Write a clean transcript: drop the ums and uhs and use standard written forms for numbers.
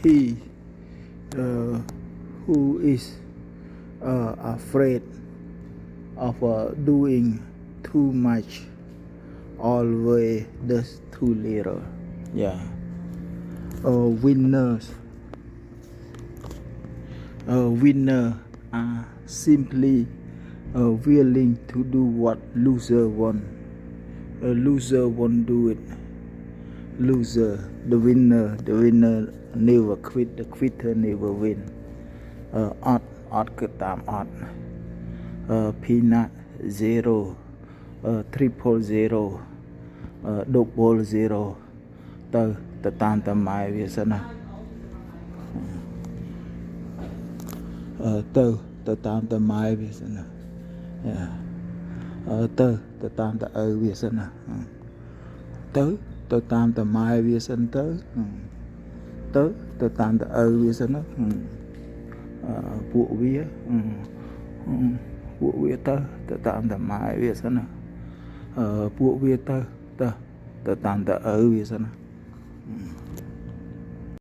he who is afraid of doing too much always does too little. Yeah. Winners are simply willing to do what loser want. A loser won't do it. The winner never quit. The quitter never win. Odd គឺតាមអត់ peanut zero triple zero double zero ទៅតាមតម៉ែវាសិនណាទៅតាមតម៉ែវាសិនណាទៅតាមតឪវាសិនណាទៅតាមតម៉ែវាសិនទៅតាមតឪវាសិនណាពួកវាទៅតាមតម៉ែវាសិនណាពួកវាទៅតាមតឪវាសិនណា